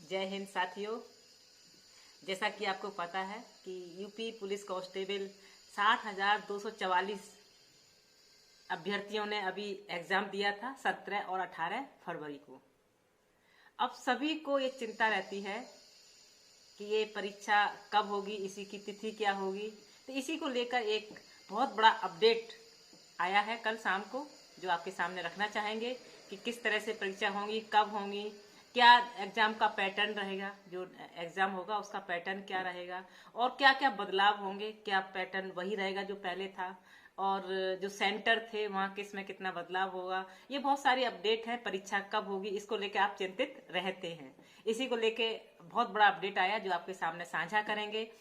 जय हिंद साथियों। जैसा कि आपको पता है कि यूपी पुलिस कांस्टेबल 60,244 अभ्यर्थियों ने अभी एग्जाम दिया था 17 और 18 फरवरी को। अब सभी को ये चिंता रहती है कि ये परीक्षा कब होगी, इसी की तिथि क्या होगी। तो इसी को लेकर एक बहुत बड़ा अपडेट आया है कल शाम को, जो आपके सामने रखना चाहेंगे कि किस तरह से परीक्षा होंगी, कब होंगी, क्या एग्जाम का पैटर्न रहेगा, जो एग्जाम होगा उसका पैटर्न क्या रहेगा और क्या क्या बदलाव होंगे। क्या पैटर्न वही रहेगा जो पहले था, और जो सेंटर थे वहाँ किसमें कितना बदलाव होगा। ये बहुत सारी अपडेट है। परीक्षा कब होगी इसको लेके आप चिंतित रहते हैं, इसी को लेके बहुत बड़ा अपडेट आया जो आपके सामने साझा करेंगे।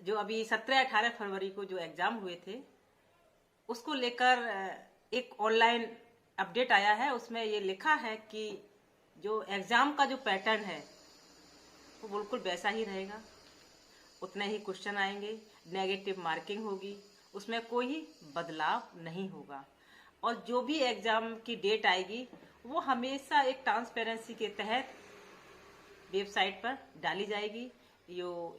जो अभी 17-18 फरवरी को जो एग्जाम हुए थे उसको लेकर एक ऑनलाइन अपडेट आया है। उसमें ये लिखा है कि जो एग्जाम का जो पैटर्न है वो बिल्कुल वैसा ही रहेगा, उतने ही क्वेश्चन आएंगे, नेगेटिव मार्किंग होगी, उसमें कोई बदलाव नहीं होगा। और जो भी एग्जाम की डेट आएगी वो हमेशा एक ट्रांसपेरेंसी के तहत वेबसाइट पर डाली जाएगी। यो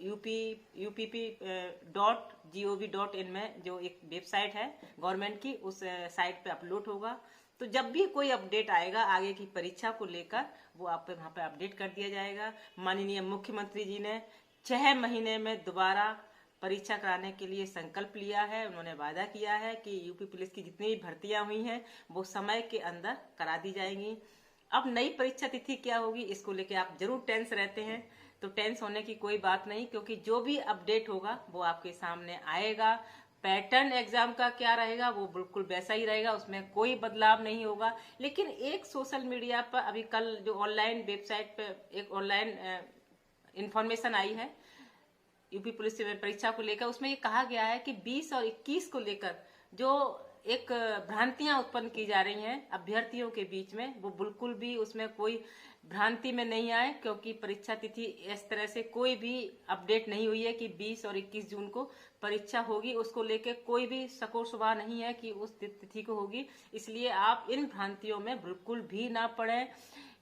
UPP.gov.in में जो एक वेबसाइट है गवर्नमेंट की, उस साइट पे अपलोड होगा। तो जब भी कोई अपडेट आएगा आगे की परीक्षा को लेकर वो आप वहाँ पे अपडेट कर दिया जाएगा। माननीय मुख्यमंत्री जी ने 6 महीने में दोबारा परीक्षा कराने के लिए संकल्प लिया है। उन्होंने वादा किया है कि यूपी पुलिस की जितनी भी भर्तियां हुई हैं वो समय के अंदर करा दी जाएंगी। अब नई परीक्षा तिथि क्या होगी इसको लेके आप जरूर टेंस रहते हैं, तो टेंस होने की कोई बात नहीं, क्योंकि जो भी अपडेट होगा वो आपके सामने आएगा। पैटर्न एग्जाम का क्या रहेगा वो बिल्कुल वैसा ही रहेगा, उसमें कोई बदलाव नहीं होगा। लेकिन एक सोशल मीडिया पर अभी कल जो ऑनलाइन वेबसाइट पे एक ऑनलाइन इंफॉर्मेशन आई है यूपी पुलिस परीक्षा को लेकर, उसमें ये कहा गया है कि 20 और 21 को लेकर जो एक भ्रांतियां उत्पन्न की जा रही हैं अभ्यर्थियों के बीच में, वो बिल्कुल भी उसमें कोई भ्रांति में नहीं आए, क्योंकि परीक्षा तिथि इस तरह से कोई भी अपडेट नहीं हुई है कि 20 और 21 जून को परीक्षा होगी। उसको लेके कोई भी शको शुबा नहीं है कि उस तिथि को होगी, इसलिए आप इन भ्रांतियों में बिल्कुल भी ना पड़े।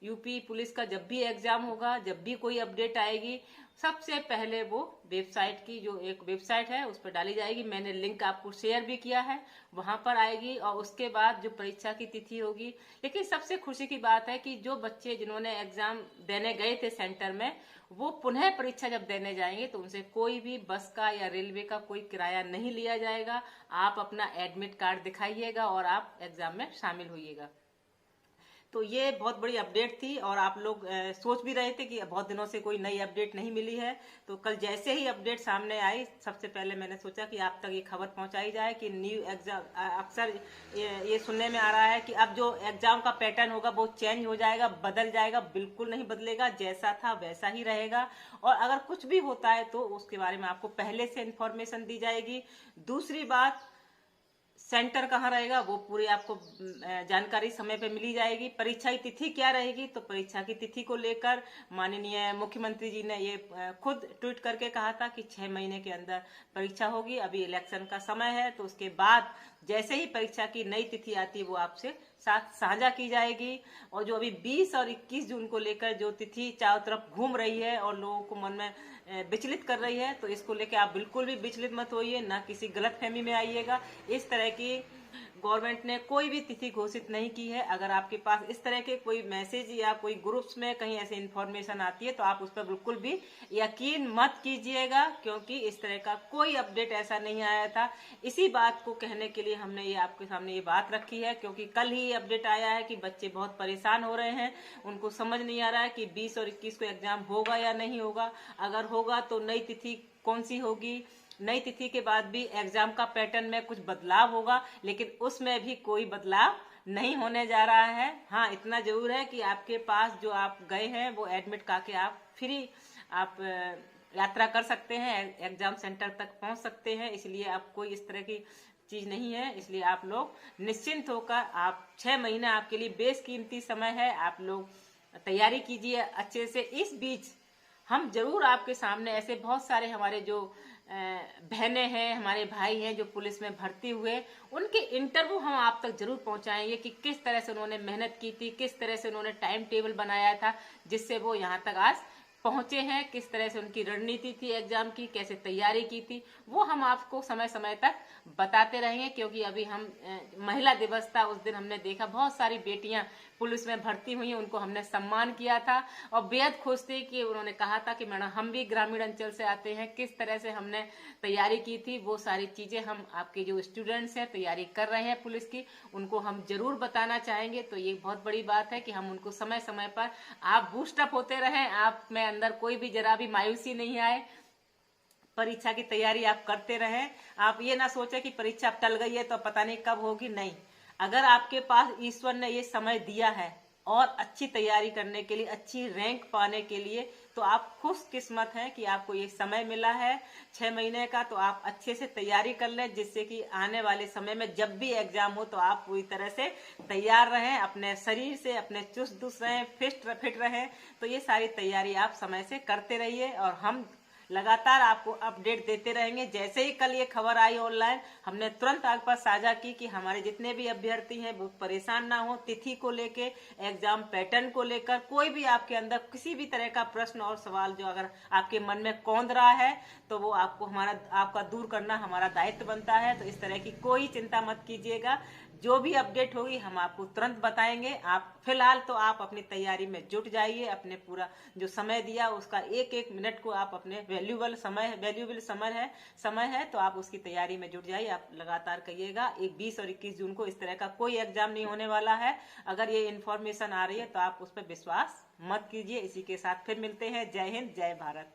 यूपी पुलिस का जब भी एग्जाम होगा, जब भी कोई अपडेट आएगी, सबसे पहले वो वेबसाइट की जो एक वेबसाइट है उस पर डाली जाएगी। मैंने लिंक आपको शेयर भी किया है, वहां पर आएगी और उसके बाद जो परीक्षा की तिथि होगी। लेकिन सबसे खुशी की बात है कि जो बच्चे जिन्होंने एग्जाम देने गए थे सेंटर में, वो पुनः परीक्षा जब देने जाएंगे तो उनसे कोई भी बस का या रेलवे का कोई किराया नहीं लिया जाएगा। आप अपना एडमिट कार्ड दिखाइएगा और आप एग्जाम में शामिल होइएगा। तो ये बहुत बड़ी अपडेट थी और आप लोग सोच भी रहे थे कि बहुत दिनों से कोई नई अपडेट नहीं मिली है। तो कल जैसे ही अपडेट सामने आई, सबसे पहले मैंने सोचा कि आप तक ये खबर पहुंचाई जाए कि न्यू एग्जाम, अक्सर ये सुनने में आ रहा है कि अब जो एग्जाम का पैटर्न होगा वो चेंज हो जाएगा, बदल जाएगा। बिल्कुल नहीं बदलेगा, जैसा था वैसा ही रहेगा। और अगर कुछ भी होता है तो उसके बारे में आपको पहले से इंफॉर्मेशन दी जाएगी। दूसरी बात, सेंटर कहाँ रहेगा वो पूरी आपको जानकारी समय पे मिली जाएगी। परीक्षा की तिथि क्या रहेगी, तो परीक्षा की तिथि को लेकर माननीय मुख्यमंत्री जी ने ये खुद ट्वीट करके कहा था कि 6 महीने के अंदर परीक्षा होगी। अभी इलेक्शन का समय है, तो उसके बाद जैसे ही परीक्षा की नई तिथि आती है वो आपसे साथ साझा की जाएगी। और जो अभी 20 और 21 जून को लेकर जो तिथि चारों तरफ घूम रही है और लोगों को मन में विचलित कर रही है, तो इसको लेकर आप बिल्कुल भी विचलित मत होइए, ना किसी गलतफहमी में आइएगा। इस तरह की गवर्नमेंट ने कोई भी तिथि घोषित नहीं की है। अगर आपके पास इस तरह के कोई मैसेज या कोई ग्रुप्स में कहीं ऐसी इंफॉर्मेशन आती है तो आप उस पर बिल्कुल भी यकीन मत कीजिएगा, क्योंकि इस तरह का कोई अपडेट ऐसा नहीं आया था। इसी बात को कहने के लिए हमने ये आपके सामने ये बात रखी है, क्योंकि कल ही अपडेट आया है कि बच्चे बहुत परेशान हो रहे हैं। उनको समझ नहीं आ रहा है कि 20 और 21 को एग्जाम होगा या नहीं होगा। अगर होगा तो नई तिथि कौन सी होगी, नई तिथि के बाद भी एग्जाम का पैटर्न में कुछ बदलाव होगा, लेकिन उसमें भी कोई बदलाव नहीं होने जा रहा है। हाँ, इतना जरूर है कि आपके पास जो आप गए हैं वो एडमिट करके आप फ्री आप यात्रा कर सकते हैं, एग्जाम सेंटर तक पहुंच सकते हैं। इसलिए आप कोई इस तरह की चीज नहीं है, इसलिए आप लोग निश्चिंत होकर, आप 6 महीने आपके लिए बेशकीमती समय है, आप लोग तैयारी कीजिए अच्छे से। इस बीच हम जरूर आपके सामने ऐसे बहुत सारे हमारे जो बहनें हैं, हमारे भाई हैं जो पुलिस में भर्ती हुए, उनके इंटरव्यू हम आप तक जरूर पहुंचाएंगे कि किस तरह से उन्होंने मेहनत की थी, किस तरह से उन्होंने टाइम टेबल बनाया था जिससे वो यहाँ तक आज पहुंचे हैं, किस तरह से उनकी रणनीति थी एग्जाम की, कैसे तैयारी की थी, वो हम आपको समय समय तक बताते रहेंगे। क्योंकि अभी हम महिला दिवस था, उस दिन हमने देखा बहुत सारी बेटियां पुलिस में भर्ती हुई हैं, उनको हमने सम्मान किया था और बेहद खुश थी कि उन्होंने कहा था कि मैडम हम भी ग्रामीण अंचल से आते हैं, किस तरह से हमने तैयारी की थी। वो सारी चीजें हम आपके जो स्टूडेंट्स हैं तैयारी कर रहे हैं पुलिस की, उनको हम जरूर बताना चाहेंगे। तो ये बहुत बड़ी बात है कि हम उनको समय समय पर आप बूस्टअप होते रहें, आप में अंदर कोई भी जरा भी मायूसी नहीं आए, परीक्षा की तैयारी आप करते रहें। आप ये ना सोचे कि परीक्षा टल गई है तो पता नहीं कब होगी, नहीं। अगर आपके पास ईश्वर ने ये समय दिया है और अच्छी तैयारी करने के लिए, अच्छी रैंक पाने के लिए, तो आप खुशकिस्मत हैं कि आपको ये समय मिला है 6 महीने का। तो आप अच्छे से तैयारी कर लें जिससे कि आने वाले समय में जब भी एग्जाम हो तो आप पूरी तरह से तैयार रहें, अपने शरीर से अपने चुस्त दुरुस्त रहें, फिट रहें। तो ये सारी तैयारी आप समय से करते रहिए और हम लगातार आपको अपडेट देते रहेंगे। जैसे ही कल ये खबर आई ऑनलाइन, हमने तुरंत आप पास साझा की कि हमारे जितने भी अभ्यर्थी हैं वो परेशान ना हो, तिथि को लेके, एग्जाम पैटर्न को लेकर, कोई भी आपके अंदर किसी भी तरह का प्रश्न और सवाल जो अगर आपके मन में कौंध रहा है तो वो आपको आपका दूर करना हमारा दायित्व बनता है। तो इस तरह की कोई चिंता मत कीजिएगा, जो भी अपडेट होगी हम आपको तुरंत बताएंगे। आप फिलहाल तो आप अपनी तैयारी में जुट जाइए, अपने पूरा जो समय दिया उसका एक एक मिनट को आप अपने वैल्यूबल समय है तो आप उसकी तैयारी में जुट जाइए। आप लगातार कहिएगा, 20 और 21 जून को इस तरह का कोई एग्जाम नहीं होने वाला है। अगर ये इन्फॉर्मेशन आ रही है तो आप उस पर विश्वास मत कीजिए। इसी के साथ फिर मिलते हैं। जय हिंद, जय भारत।